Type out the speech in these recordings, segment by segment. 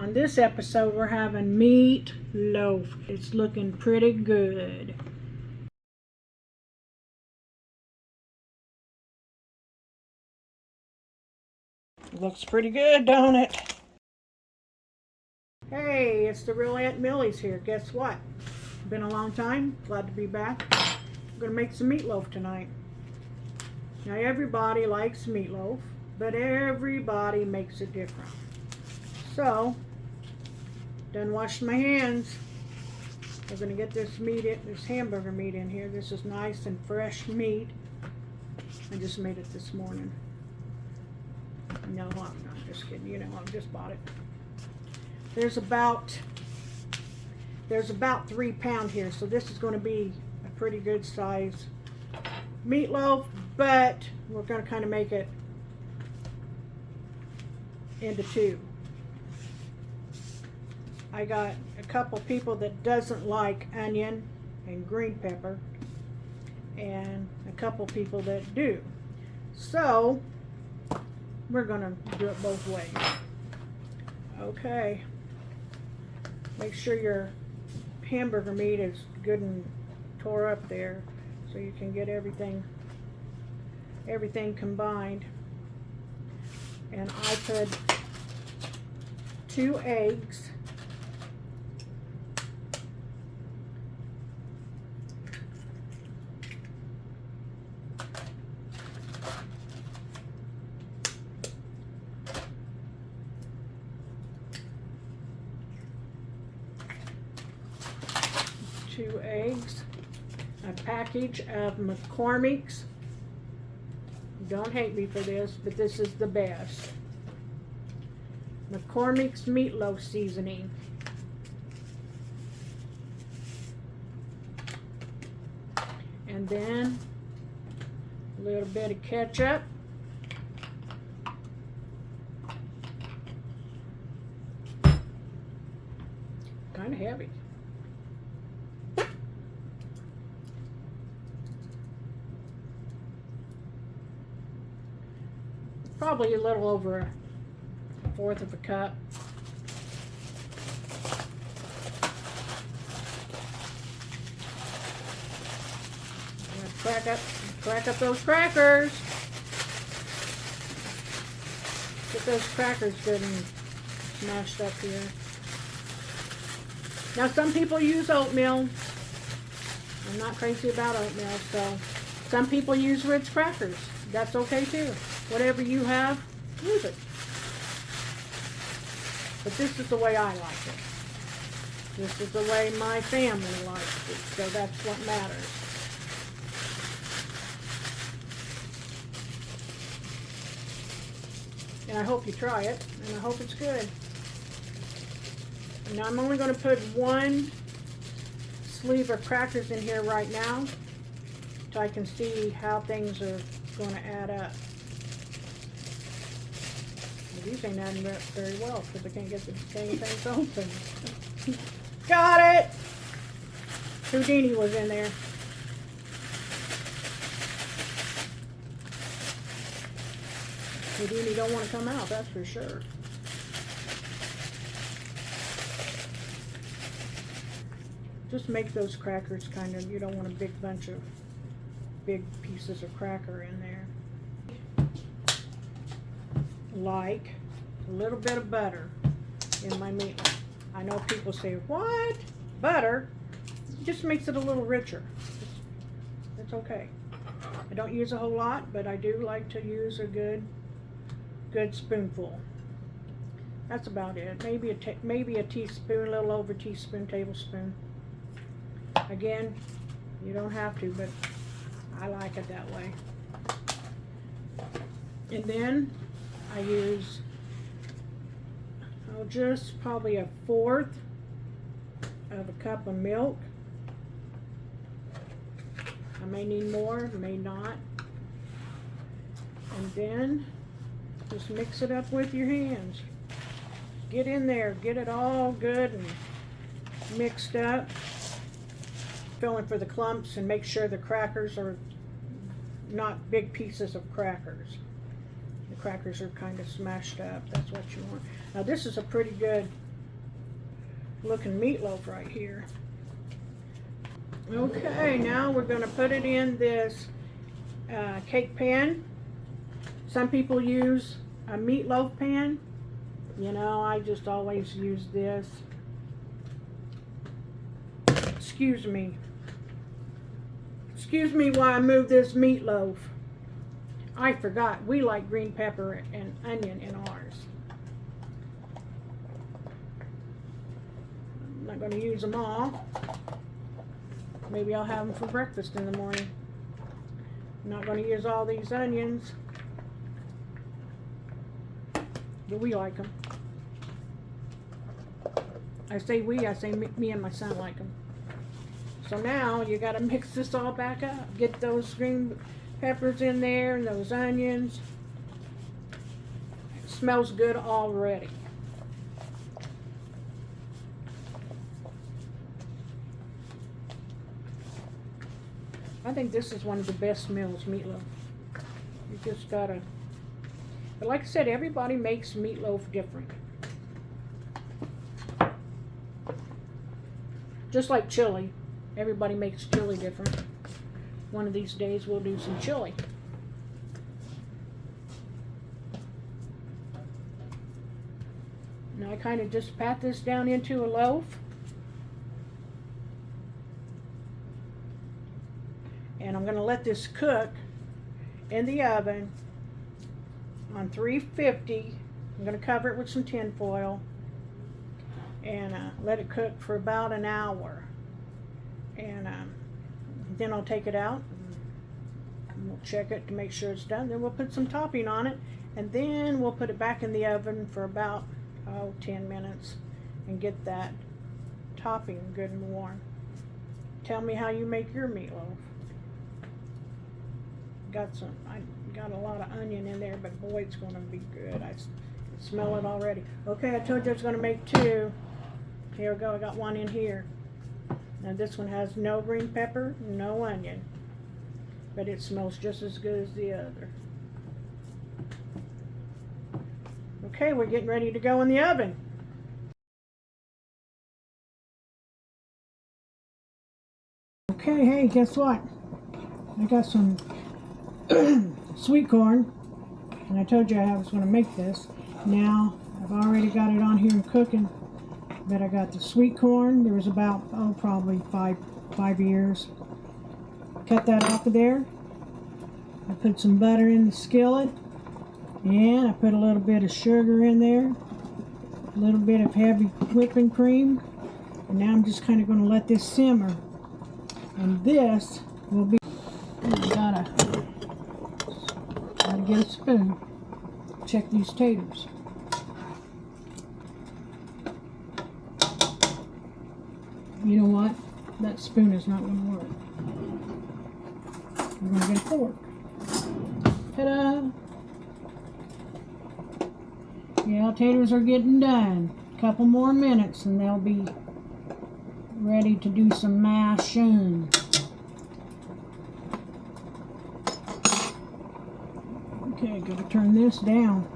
On this episode, we're having meatloaf. It's looking pretty good. Looks pretty good, don't it? Hey, it's the real Aunt Millie's here. Guess what? Been a long time. Glad to be back. I'm gonna make some meatloaf tonight. Now everybody likes meatloaf, but everybody makes it different. So, done washed my hands. We're gonna get this hamburger meat in here. This is nice and fresh meat. I just made it this morning. No, I'm not just kidding. You know, I just bought it. There's about 3 pounds here, so this is going to be a pretty good size meatloaf, but we're going to kind of make it into two. I got a couple people that doesn't like onion and green pepper, and a couple people that do. So we're going to do it both ways. Okay. Make sure your hamburger meat is good and tore up there so you can get everything combined. And I put 2 eggs. A package of McCormick's. Don't hate me for this, but this is the best. McCormick's meatloaf seasoning. And then a little bit of ketchup. Kind of heavy. Probably a little over 1/4 of a cup. Crack up those crackers. Get those crackers good and smashed up here. Now some people use oatmeal. I'm not crazy about oatmeal, so some people use Ritz crackers. That's okay too. Whatever you have, use it. But this is the way I like it. This is the way my family likes it, so that's what matters. And I hope you try it, and I hope it's good. Now I'm only going to put 1 sleeve of crackers in here right now, so I can see how things are going to add up. These ain't adding up very well because I can't get the dang things open. Got it! Houdini was in there. Houdini don't want to come out, that's for sure. Just make those crackers kind of, you don't want a big bunch of big pieces of cracker in there. Like a little bit of butter in my meatloaf. I know people say, what? Butter? It just makes it a little richer. It's okay. I don't use a whole lot, but I do like to use a good spoonful. That's about it. Maybe a teaspoon, a little over a teaspoon, tablespoon. Again, you don't have to, but I like it that way. And then I use just probably 1/4 of a cup of milk. I may need more, may not. And then just mix it up with your hands. Get in there, get it all good and mixed up. Feeling for the clumps and make sure the crackers are not big pieces of crackers. The crackers are kind of smashed up. That's what you want. Now this is a pretty good looking meatloaf right here. Okay, now we're going to put it in this cake pan. Some people use a meatloaf pan. You know, I just always use this. Excuse me. Excuse me while I move this meatloaf. I forgot, we like green pepper and onion in ours. I'm not going to use them all. Maybe I'll have them for breakfast in the morning. I'm not going to use all these onions, but we like them. I say we, I say me and my son like them. So now you got to mix this all back up. Get those green peppers in there and those onions. It smells good already. I think this is one of the best meals, meatloaf. You just gotta, but like I said, everybody makes meatloaf different. Just like chili. Everybody makes chili different. One of these days we'll do some chili. Now I kind of just pat this down into a loaf. And I'm going to let this cook in the oven on 350. I'm going to cover it with some tin foil and let it cook for about an hour. And then I'll take it out and we'll check it to make sure it's done. Then we'll put some topping on it, and then we'll put it back in the oven for about 10 minutes and get that topping good and warm. Tell me how you make your meatloaf. I got a lot of onion in there, but boy, it's going to be good. I smell it already. Okay, I told you I was going to make two. Here we go. I got one in here. Now this one has no green pepper, no onion, but it smells just as good as the other. Okay, we're getting ready to go in the oven. Okay, hey, guess what? I got some sweet corn, and I told you I was going to make this. Now, I've already got it on here and cooking. But I got the sweet corn. There was about, probably five ears. Cut that off of there. I put some butter in the skillet. And I put a little bit of sugar in there. A little bit of heavy whipping cream. And now I'm just kind of going to let this simmer. And this will be, gotta get a spoon. Check these taters. You know what? That spoon is not going to work. We're going to get a fork. Ta-da! Yeah, taters are getting done. A couple more minutes and they'll be ready to do some mashing. Okay, gotta turn this down.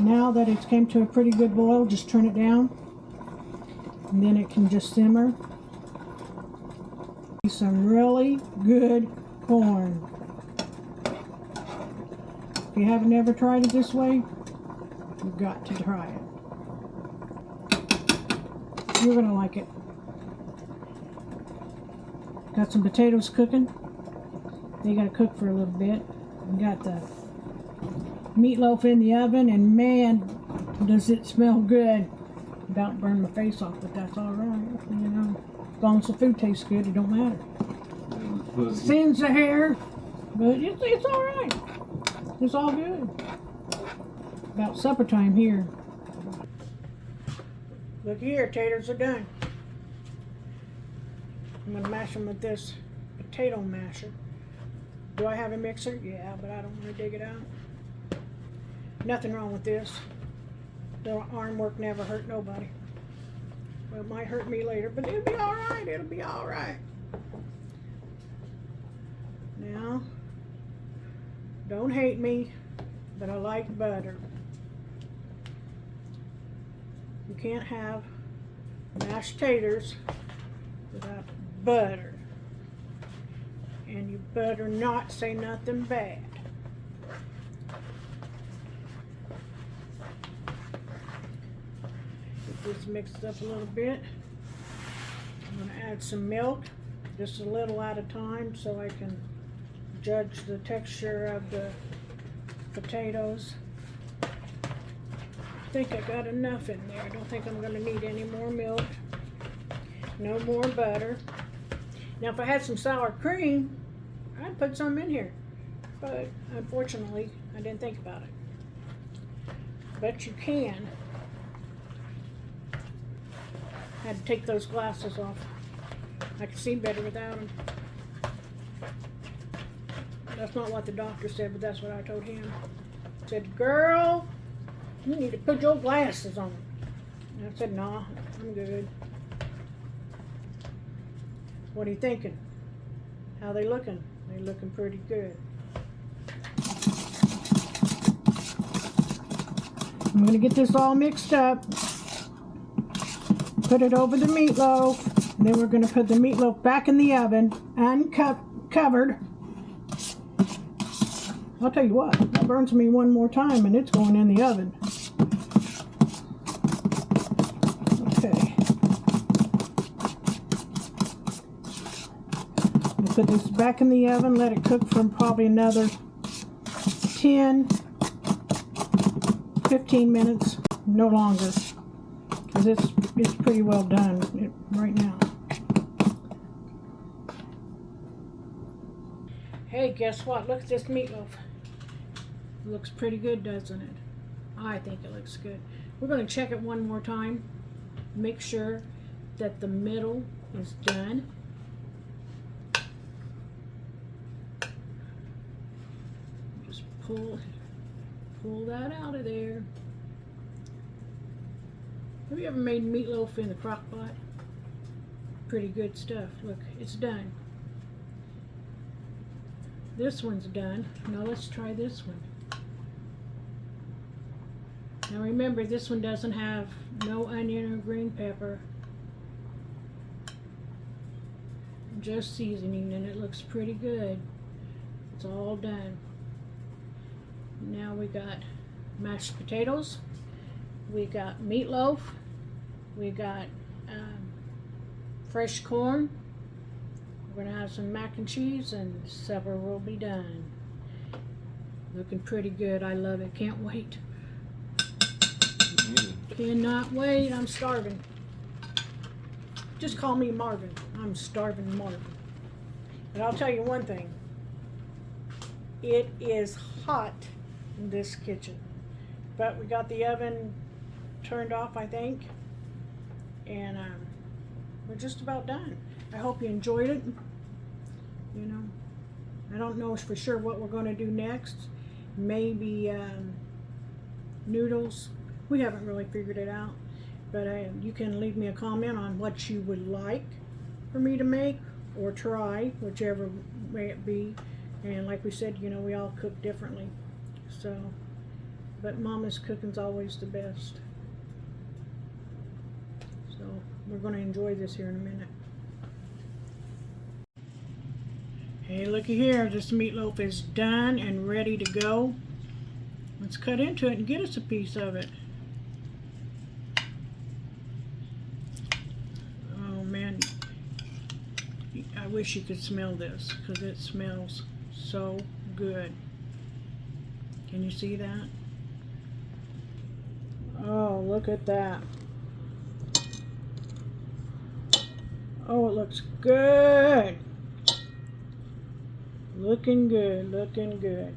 Now that it's came to a pretty good boil, just turn it down. And then it can just simmer. Some really good corn. If you haven't ever tried it this way, you've got to try it. You're going to like it. Got some potatoes cooking. They got to cook for a little bit. We got the meatloaf in the oven, and man, does it smell good. About burn my face off, but that's all right. You know, as long as the food tastes good, it don't matter. Thins the hair, but it's all right. It's all good. About supper time here. Look here, taters are done. I'm gonna mash them with this potato masher. Do I have a mixer? Yeah, but I don't want to dig it out. Nothing wrong with this. The arm work never hurt nobody. Well, it might hurt me later, but it'll be all right. It'll be all right. Now, don't hate me, but I like butter. You can't have mashed taters without butter. And you better not say nothing bad. Get this mixed up a little bit. I'm going to add some milk, just a little at a time, so I can judge the texture of the potatoes. I think I got enough in there. I don't think I'm going to need any more milk. No more butter. Now if I had some sour cream, I'd put some in here. But unfortunately, I didn't think about it. But you can. I had to take those glasses off. I can see better without them. That's not what the doctor said, but that's what I told him. He said, girl, you need to put your glasses on. And I said, nah, I'm good. What are you thinking? How they looking? They looking pretty good. I'm gonna get this all mixed up. Put it over the meatloaf. And then we're gonna put the meatloaf back in the oven, uncovered. I'll tell you what, that burns me one more time and it's going in the oven. Okay. We'll put this back in the oven, let it cook for probably another 10, 15 minutes, no longer. Because it's pretty well done right now. Hey, guess what? Look at this meatloaf. It looks pretty good, doesn't it? I think it looks good. We're going to check it one more time. Make sure that the middle is done. Just pull that out of there. Have you ever made meatloaf in the crock pot? Pretty good stuff. Look, it's done. This one's done. Now let's try this one. Now remember, this one doesn't have no onion or green pepper. Just seasoning, and it looks pretty good. It's all done. Now we got mashed potatoes. We got meatloaf. We got fresh corn. We're going to have some mac and cheese, and supper will be done. Looking pretty good. I love it. Can't wait. Cannot wait. I'm starving. Just call me Marvin. I'm starving Marvin. But I'll tell you one thing. It is hot in this kitchen. But we got the oven turned off, I think. And we're just about done. I hope you enjoyed it. You know, I don't know for sure what we're going to do next. Maybe noodles. We haven't really figured it out. But you can leave me a comment on what you would like for me to make or try, whichever may it be. And like we said, you know, we all cook differently. So, but Mama's cooking's always the best. So we're going to enjoy this here in a minute. Hey, looky here, this meatloaf is done and ready to go. Let's cut into it and get us a piece of it. Oh man, I wish you could smell this because it smells so good. Can you see that? Oh, look at that. Oh, it looks good. Looking good, looking good.